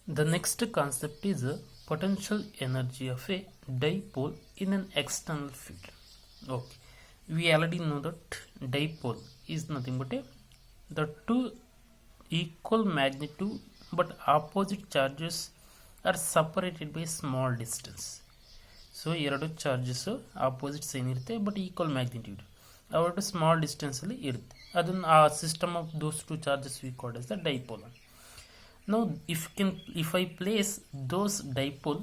The next concept is potential energy of a dipole in an external field. Okay, we already know that dipole is nothing but the two equal magnitude but opposite charges are separated by small distance. So ಎರಡು charges opposite sign ಇರುತ್ತೆ but equal magnitude ಅವೆರಡು small ಡಿಸ್ಟೆನ್ಸಲ್ಲಿ ಇರುತ್ತೆ ಅದನ್ನು ಆ system of those two charges we called as the dipole. Now if I place those dipole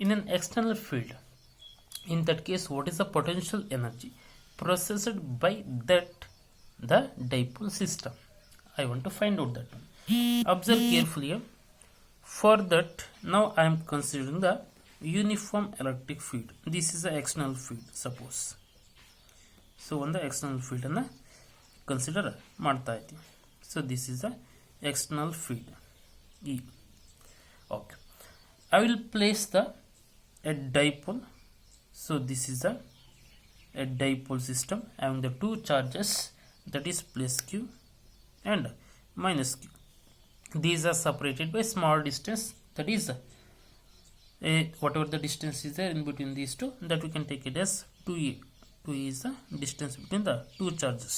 in an external field, in that case what is the potential energy processed by the dipole system? I want to find out that one. Observe carefully here. For that, now I am considering the uniform electric field. This is the external field, suppose. So on the external field anna consider ಮಾಡ್ತಾ ಇದ್ದೀನಿ. So this is the external field E. Okay, I will place a dipole. So this is a dipole system having the two charges, that is plus q and minus q. These are separated by small distance, that is whatever the distance is there in between these two, that we can take it as 2a. 2 is the distance between the two charges,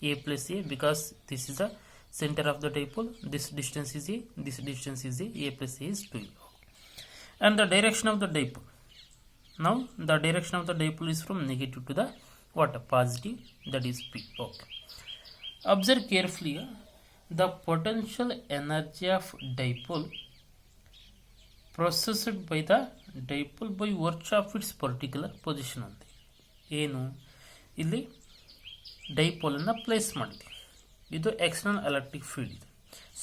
a plus a, because this is the center of the dipole. This distance is a, this distance is a plus a is 2a. And the direction of the dipole, now the direction of the dipole is from negative to the what, positive, that is p. Okay, observe carefully the potential energy of dipole processed by the dipole by virtue of its particular position ಅಂತ. ಏನು ಇಲ್ಲಿ dipole ಅನ್ನು place ಮಾಡಿದೆ, ಇದು external electric field ಇದೆ.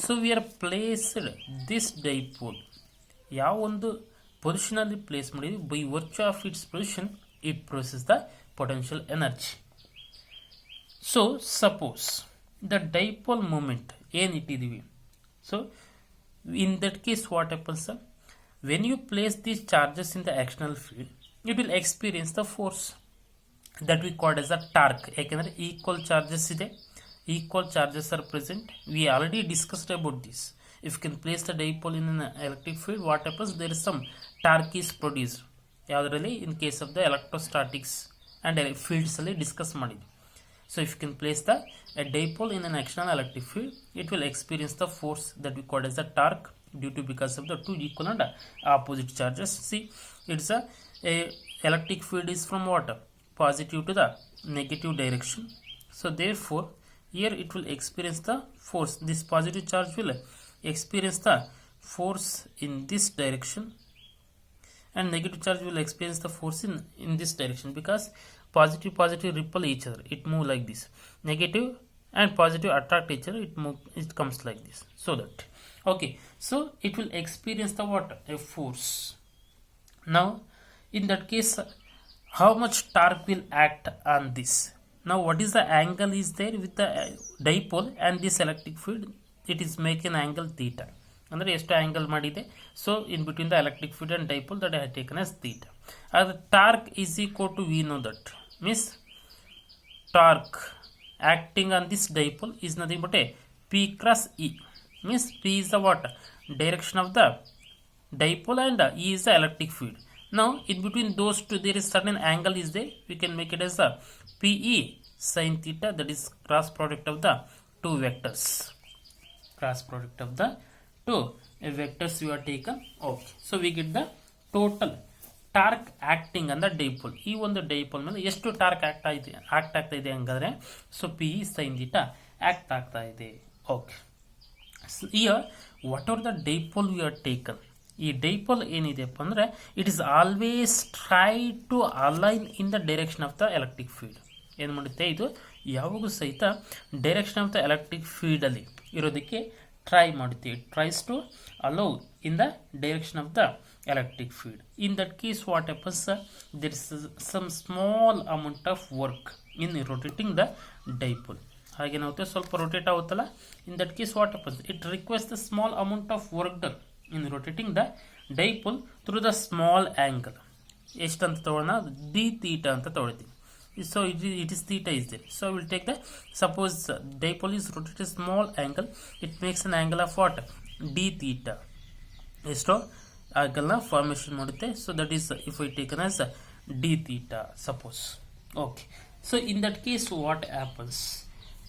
So we are placed this dipole ಯಾವ ಒಂದು ಪೊಸಿಷನಲ್ಲಿ ಪ್ಲೇಸ್ ಮಾಡಿದ್ವಿ, by virtue of its position it possess the potential energy. So suppose the dipole moment ಏನು ಇಟ್ಟಿದ್ದೀವಿ, so in that case what happens, when you place these charges in the external field, it will experience the force that we call as a torque. ಯಾಕೆಂದರೆ equal charges ಇದೆ, equal charges are present. We already discussed about this. If you can place the dipole in an electric field, what happens, there is some torque is produced. ಯಾವುದರಲ್ಲಿ, in case of the electrostatics and fields ಅಲ್ಲಿ discuss ಮಾಡಿದ್ವಿ. So if you can place a dipole in an external electric field, it will experience the force that we call as a torque due to because of the two equal and opposite charges. See, it's a electric field is from what, positive to the negative direction. So therefore here it will experience the force. This positive charge will experience the force in this direction and negative charge will experience the force in this direction, because positive repel each other, it move like this. Negative and positive attract each other, it comes like this. So that, okay, so it will experience the what, a force. Now in that case how much torque will act on this? Now what is the angle is there with the dipole and this electric field? It is make an angle theta. ಅಂದರೆ ಎಷ್ಟು angle ಮಾಡಿದೆ, so in between the electric field and dipole that I have taken as theta. ಅದು torque is equal to we know that means torque acting on this dipole is nothing but a P cross E. Means P is the what, direction of the dipole and E is the electric field. Now in between those two there is certain angle is there, we can make it as a PE sin theta, that is cross product of the two vectors. Cross product of the two vectors we are taken. Okay, so we get the total torque acting ಅಂದ dipole. ಈ ಒಂದು dipole ಮೇಲೆ ಎಷ್ಟು torque act ಆಗ್ತಾ ಇದೆ ಹಂಗಾದ್ರೆ, so P E sine theta act ಆಗ್ತಾ ಇದೆ. Okay, here what are the dipole we are taken. ಈ ಡೈಪೋಲ್ ಏನಿದೆಪ್ಪ ಅಂದರೆ it is always try to align in the direction of the electric field. ಏನು ಮಾಡುತ್ತೆ, ಇದು ಯಾವಾಗೂ ಸಹಿತ ಡೈರೆಕ್ಷನ್ ಆಫ್ ದ ಎಲೆಕ್ಟ್ರಿಕ್ ಫೀಲ್ಡಲ್ಲಿ ಇರೋದಕ್ಕೆ ಟ್ರೈ ಮಾಡುತ್ತೆ. It tries to allow in the direction of the electric field. In that case what happens, there is some small amount of work in rotating the dipole. ಹಾಗೇನಾಗುತ್ತೆ, ಸ್ವಲ್ಪ rotate ಆಗುತ್ತಲ್ಲ, in that case what happens, it requires the small amount of work done in rotating the dipole through the small angle. ಎಷ್ಟು ಅಂತ ತಗೊಳ್ಳೋಣ, d theta ಅಂತ ತಗೊಳ್ತೀವಿ. So it is theta is there, so I will take the, suppose dipole is rotated small angle, it makes an angle of what, d theta. ಎಷ್ಟೋ ಆಂಗಲ್ನ formation ಮಾಡುತ್ತೆ. So that is if I taken as D theta suppose. Okay, so in that case what happens?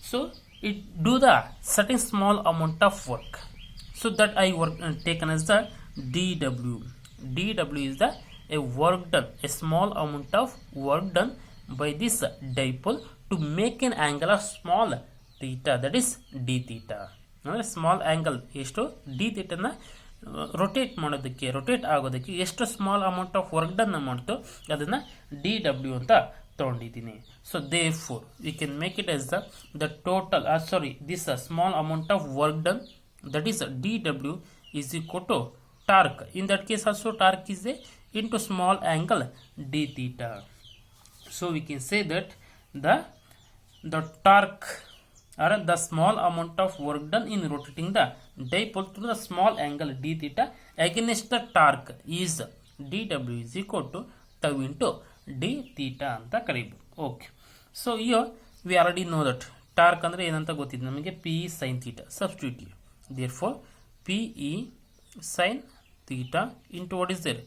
So it do the certain small amount of work, so that I work taken as the dw. Dw is the a work done, a small amount of work done by this dipole to make an angle of small theta, that is d theta. Small angle ಎಷ್ಟು D ಥೀಟನ rotate ಮಾಡೋದಕ್ಕೆ, rotate ಆಗೋದಕ್ಕೆ ಎಷ್ಟು small amount of work done ಮಾಡ್ತು ಅದನ್ನು D W ಅಂತ ತೊಗೊಂಡಿದ್ದೀನಿ. So therefore we can make it as the total this small amount of work done, that is dw is equal to torque. In that case also torque is into small angle d theta. So we can say that the torque or the small amount of work done in rotating the dipole through the small angle d theta against the torque is dw is equal to tau into d theta ಅಂತ ಕರೀಬಹುದು. Okay, so here we already know that torque ಅಂದರೆ ಏನಂತ ಗೊತ್ತಿದೆ ನಮಗೆ, P E sine theta. Substitute therefore P E sine theta into what is there,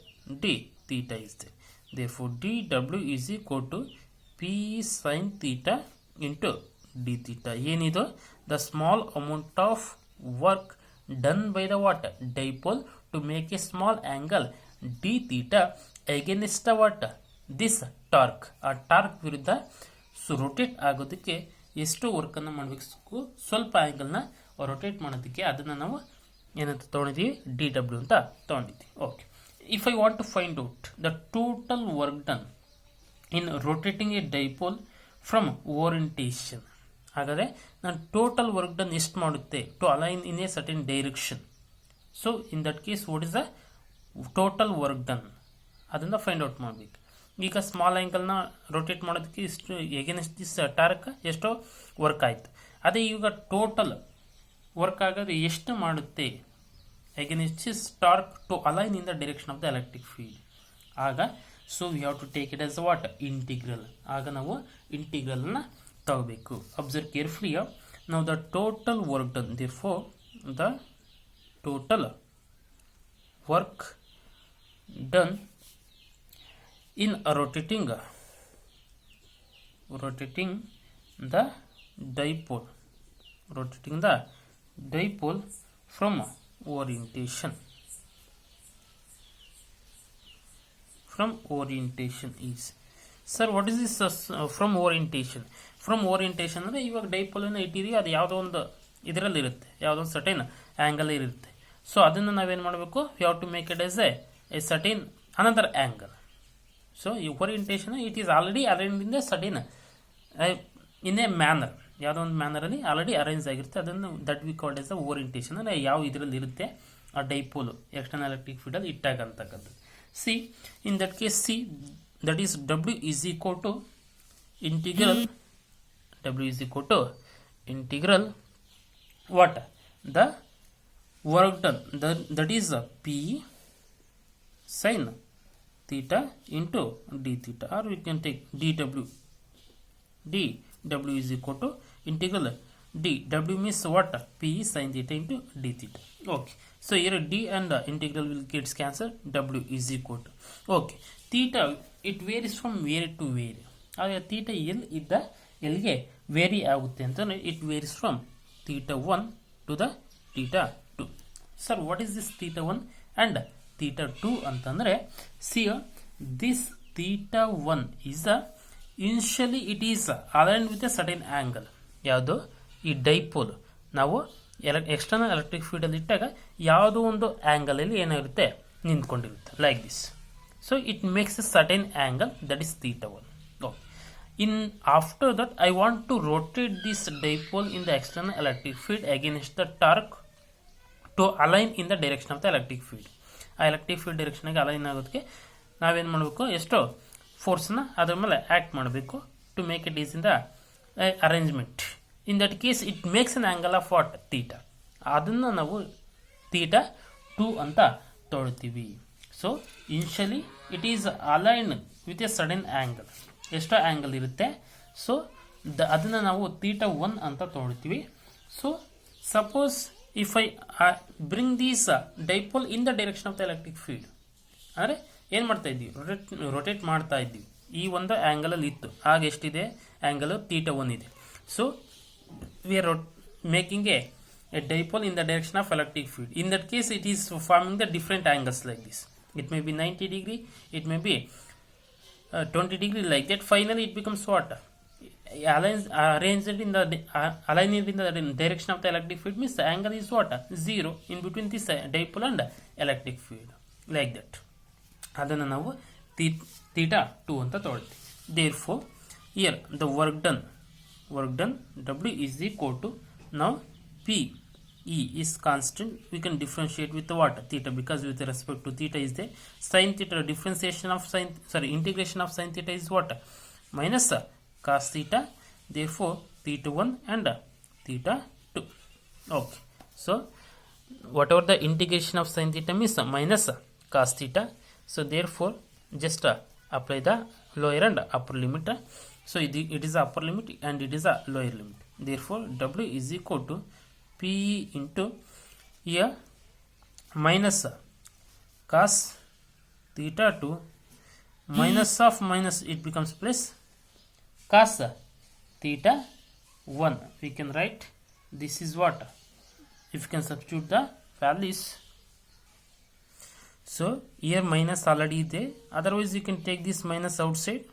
d theta is there. Therefore d W is equal to P E sine theta into d theta. ಏನಿದು, the small amount of work done by the what dipole to make a small angle d theta against the what this torque. ಆ torque ವಿರುದ್ಧ rotate ಆಗೋದಕ್ಕೆ ಎಷ್ಟು ವರ್ಕನ್ನು ಮಾಡಬೇಕು, ಸ್ವಲ್ಪ ಆ್ಯಂಗಲ್ನ rotate ಮಾಡೋದಕ್ಕೆ ಅದನ್ನು ನಾವು ಏನಂತ ತೊಗೊಂಡಿದ್ದೀವಿ, ಡಿ ಡಬ್ಲ್ಯೂ ಅಂತ ತೊಗೊಂಡಿದ್ದೀವಿ. Okay, if I want to find out the total work done in rotating a dipole from orientation, ಹಾಗಾದರೆ ನಾನು ಟೋಟಲ್ ವರ್ಕ್ ಡನ್ ಎಷ್ಟು ಮಾಡುತ್ತೆ to align in a certain direction. So in that case what is the total work done, ಅದನ್ನು find out ಮಾಡಬೇಕು. ಈಗ small ಆ್ಯಂಗಲ್ನ rotate ಮಾಡೋದಕ್ಕೆ ಇಷ್ಟು ಎಗೇನ್ಸ್ಟ್ ದಿಸ್ ಟಾರ್ಕ್ ಎಷ್ಟೋ ವರ್ಕ್ ಆಯಿತು. ಅದೇ ಈಗ ಟೋಟಲ್ ವರ್ಕ್ ಆಗೋದು ಎಷ್ಟು ಮಾಡುತ್ತೆ against this torque to align in the direction of the electric field. ಆಗ so we have to take it as what integral. ಆಗ ನಾವು ಇಂಟಿಗ್ರಲ್ನ ತಗೋಬೇಕು. ಅಬ್ಸರ್ವ್ ಕೇರ್ಫುಲಿ ನಾವು the total work done, therefore the total work done in rotating the dipole from orientation is, sir what is this from orientation ಅಂದರೆ ಇವಾಗ ಡೈಪೋಲನ್ನು ಇಟ್ಟಿದ್ದೀವಿ, ಅದು ಯಾವುದೋ ಒಂದು ಇದರಲ್ಲಿ ಇರುತ್ತೆ, ಯಾವುದೋ ಒಂದು ಸರ್ಟೈನ್ ಆ್ಯಂಗಲ್ ಇರುತ್ತೆ. ಸೊ ಅದನ್ನು ನಾವೇನು ಮಾಡಬೇಕು, we have to make it as a certain another angle. So ಈ orientation it is already arrange in the sudden in a manner, ಯಾವುದೋ ಒಂದು ಮ್ಯಾನರಲ್ಲಿ ಆಲ್ರೆಡಿ ಅರೇಂಜ್ ಆಗಿರುತ್ತೆ. ಅದನ್ನು that we called as the orientation. ಅಂದರೆ ಯಾವ ಇದರಲ್ಲಿ ಇರುತ್ತೆ ಆ ಡೈಪೋಲು ಎಕ್ಸ್ಟರ್ನಲ್ ಎಲೆಕ್ಟ್ರಿಕ್ ಫೀಲ್ಡಲ್ಲಿ ಇಟ್ಟಾಗಂತಕ್ಕದ್ದು. See in that case see that is W is equal to integral what the work done, that is P sign theta into d theta, or we can take dw is equal to integral dw means what, p sin theta into d theta. Okay, so here d and integral will get cancelled, w is equal to, okay, theta it varies from where to where. ಆಗ theta ಇದ್ದ ಎಲ್ಲಿಗೆ very ಆಗುತ್ತೆ ಅಂತ, it varies from theta 1 to the theta 2. sir what is this theta 1 and theta 2 ಅಂತಂದರೆ, see this theta 1 is initially it is aligned with a certain angle. ಯಾವುದು, ಈ dipole ನಾವು external electric ಫೀಲ್ಡಲ್ಲಿ ಇಟ್ಟಾಗ ಯಾವುದೋ ಒಂದು ಆ್ಯಂಗಲಲ್ಲಿ ಏನಾಗಿರುತ್ತೆ, ನಿಂತ್ಕೊಂಡಿರುತ್ತೆ like this. So it makes a certain angle, that is theta 1. Okay, in after that I want to rotate this dipole in the external electric field against the torque to align in the direction of the electric field. ಆ electric field ಡೈರೆಕ್ಷನ್ಗೆ align ಆಗೋದಕ್ಕೆ ನಾವೇನು ಮಾಡಬೇಕು, ಎಷ್ಟೋ ಫೋರ್ಸ್ನ ಅದ್ರ ಮೇಲೆ act ಮಾಡಬೇಕು to make it is in the arrangement. In that case it makes an angle of what theta. ಅದನ್ನು ನಾವು ಥೀಟಾ 2 ಅಂತ ತೊಗೊಳ್ತೀವಿ. So initially it is align with a sudden angle, ಎಷ್ಟೋ ಆ್ಯಂಗಲ್ ಇರುತ್ತೆ. ಸೊ ಅದನ್ನು ನಾವು ಥೀಟಾ 1 ಅಂತ ತೊಗೊಳ್ತೀವಿ. So suppose if I bring these dipole in the direction of the electric field, ಅಂದರೆ ಏನು ಮಾಡ್ತಾ ಇದ್ದೀವಿ, ರೊಟೇಟ್ ಮಾಡ್ತಾ ಇದ್ದೀವಿ. ಈ ಒಂದು ಆ್ಯಂಗಲಲ್ಲಿ ಇತ್ತು, ಆಗ ಎಷ್ಟಿದೆ ಆ್ಯಂಗಲ್ θ1 ಇದೆ. So we are making A dipole in the direction of electric field. In that case, it is forming the different angles like this. It may be 90 degree, it may be 20 degree, like that. Finally, it becomes what? Arranged in the aligned in the direction of the electric field means the angle is what? 0 in between this dipole and electric field, like that. ಅದನ್ನು ನಾವು θ2 ಅಂತ ತೊಗೊಳ್ತೀವಿ. Therefore, here the work done W is equal to, now P E is constant. We can differentiate with the what? Theta, because with respect to theta is the sin theta, differentiation of integration of sin theta is what? Minus cos theta. Therefore, θ1 and θ2. Okay. So, whatever the integration of sin theta means minus cos theta. So, therefore, just apply the lower and upper limit. So, it is the upper limit and it is a lower limit. Therefore, W is equal to P into here minus cos θ2 minus of minus, it becomes plus cos θ1. We can write this is what? If you can substitute the values. So here minus already there, otherwise you can take this minus outside.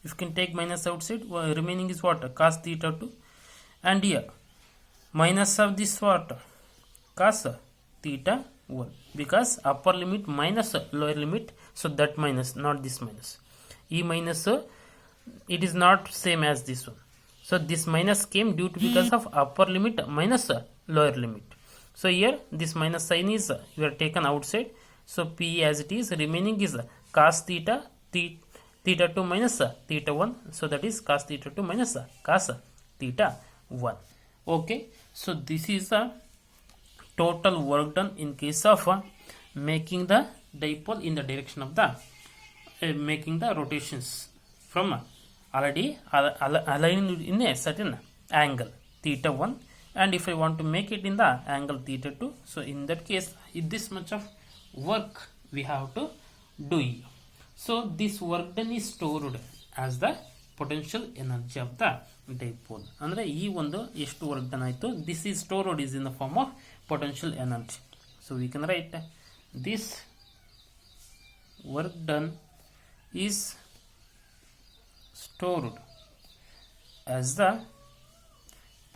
If you can take minus outside, remaining is what? Cos θ2, and here minus of this what? Cos θ1, because upper limit minus lower limit, so that minus, not this minus. E minus, it is not same as this one. So this minus came due to because of upper limit minus lower limit. So here this minus sign is you are taken outside. So P as it is, remaining is cos θ2 minus θ1. So that is cos θ2 minus cos θ1. Okay. So this is the total work done in case of making the dipole in the direction of the making the rotations from already aligned in a certain angle θ1, and if I want to make it in the angle θ2, so in that case this much of work we have to do here. So this work done is stored as the potential energy of the dipole. ಅಂದರೆ ಈ ಒಂದು ಎಷ್ಟು work done ಆಯಿತು, this is stored is in the form of potential energy. So we can write this work done is stored as the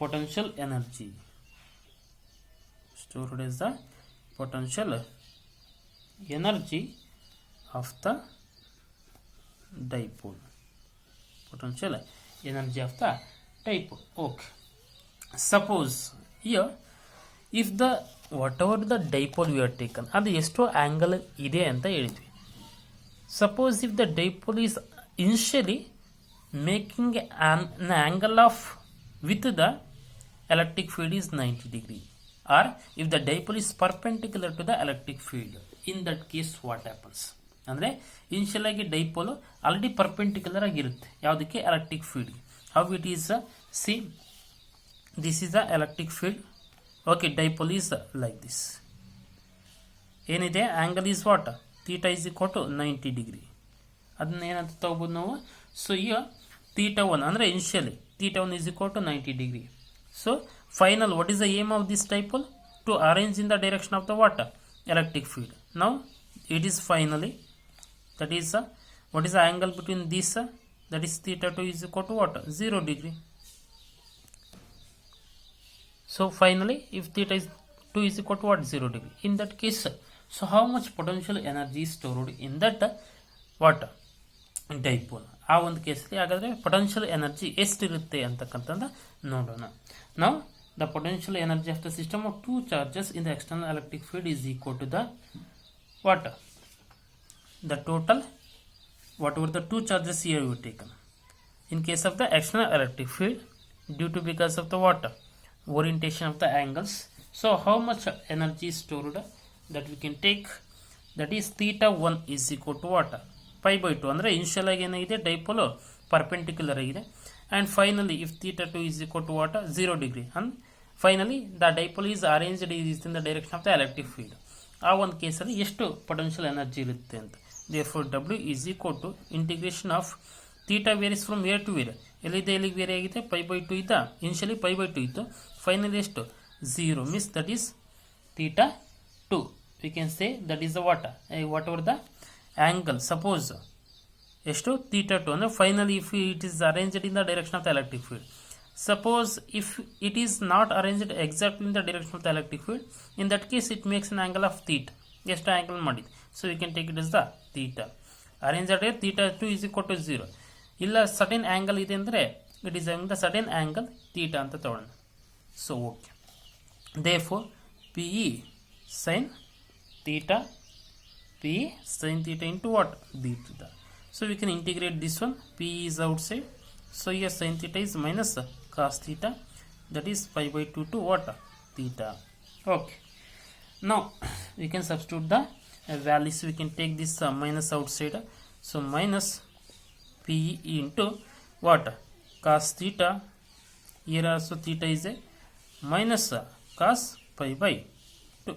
potential energy. Stored as the potential energy of the dipole. Potential energy of the dipole. Okay. Suppose here, if the whatever the dipole we are taken, ಅದು ಎಷ್ಟು angle ಇದೆ ಅಂತ ಹೇಳಿದ್ವಿ. Suppose if the dipole is initially making an angle of with the electric field is 90 degree, or if the dipole is perpendicular to the electric field, in that case what happens? ಅಂದರೆ initial ಆಗಿ ಡೈಪೋಲು already perpendicular ಆಗಿರುತ್ತೆ ಯಾವುದಕ್ಕೆ? Electric field. How it is, see this is the electric field. Okay, dipole is like this. ಏನಿದೆ angle is what? Theta is equal to 90 degree. ಅದನ್ನ ಏನಂತ ತಗೋಬೋದು ನಾವು? So ಈಗ θ1 ಅಂದರೆ initially θ1 is equal to 90 degree. So final what is the aim of this dipole? To arrange in the direction of the what? Electric field. Now it is finally, that is what is the angle between this, that is θ2 is equal to what? 0 degree. So finally, if θ2 is equal to what? 0 degree. In that case, so how much potential energy is stored in that what? Dipole. ಆ ಒಂದು ಕೇಸಲ್ಲಿ ಹಾಗಾದರೆ potential energy ಎಷ್ಟಿರುತ್ತೆ ಅಂತಕ್ಕಂಥದ್ದು ನೋಡೋಣ. Now the potential energy of the system of two charges in the external electric field is equal to the what? The total whatever the two charges here you taken. In case of the external electric field, due to because of the what? Orientation of the angles. So how much energy is stored? That we can take, that is θ1 is equal to what? Pi by 2. ಅಂದರೆ initial ಆಗಿ ಏನಾಗಿದೆ? ಡೈಪೋಲು perpendicular ಆಗಿದೆ. And finally, if θ2 is equal to what? 0 degree. And finally the dipole is arranged is in the direction of the electric field. ಆ ಒಂದು ಕೇಸಲ್ಲಿ ಎಷ್ಟು potential energy ಇರುತ್ತೆ ಅಂತ. Therefore W is equal to integration of theta varies from where to where. ಎಲ್ಲಿದೆ ಎಲ್ಲಿಗೆ very ಆಗಿದೆ, π/2 ಇದ್ದ, ಇನಿಷಿಯಲಿ π/2 ಇತ್ತು, ಫೈನಲಿ ಎಷ್ಟು 0 means that is theta 2. We can say that is the what ever the angle. Suppose ಎಷ್ಟು theta 2 ಅಂದರೆ finally if it is arranged in the direction of the electric field. Suppose if it is not arranged exactly in the direction of the electric field, in that case it makes an angle of theta. Just angle ಮಾಡಿ, so we can take it as the theta. Arranged at theta 2 is equal to 0. ಇಲ್ಲ certain angle ಇದೆ ಅಂದರೆ it is having the certain angle theta ಅಂತ ತಗೊಳ್ಳೋಣ. So okay. Therefore PE sin theta, PE sin theta into what? D theta. So we can integrate this one. PE is outside. So here sin theta is minus cos theta, that is π/2 to what? Theta. Okay. Now we can substitute the values. We can take this minus outside. So minus PE into what? Cos theta. Here also theta is a minus cos π/2.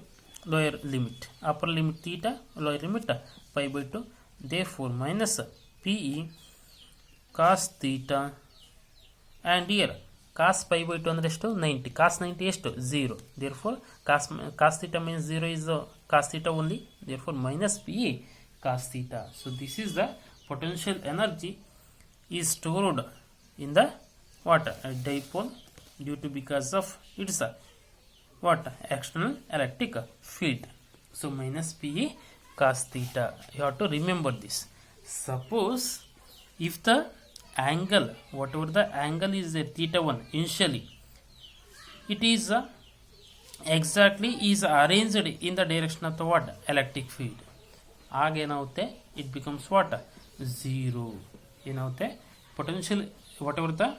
Lower limit, upper limit theta, lower limit π/2. Therefore minus PE cos theta, and here cos π/2 ಅಂದರೆ ಎಷ್ಟು 90, cos 90 ಎಷ್ಟು 0. therefore cos theta means 0 is cos theta only, therefore minus PE cos theta. So this is the potential energy is stored in the what? Dipole due to because of its what? External electric field. So minus PE cos theta, you have to remember this. Suppose if the angle, whatever the angle is a theta 1 initially, it is exactly is arranged in the direction of the what? Electric field. ಆಗ ಏನಾಗುತ್ತೆ, it becomes what? 0. ಏನಾಗುತ್ತೆ, potential whatever the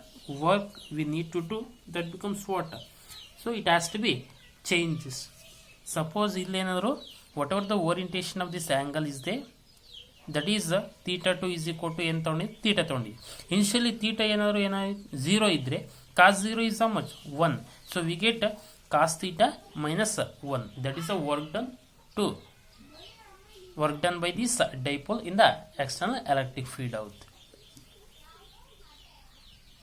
work we need to do, that becomes what? So it has to be changes. Suppose ಇಲ್ಲೇನಾದರೂ whatever the orientation of this angle is there, that is theta 2 is equal to ಏನು ತೊಗೊಂಡು theta ತೊಗೊಂಡು. Initially theta ಏನಾದರೂ 0 ಇದ್ದರೆ cos 0 is how much? 1. So we get cos theta minus 1. That is the work done by this dipole in the external electric field out.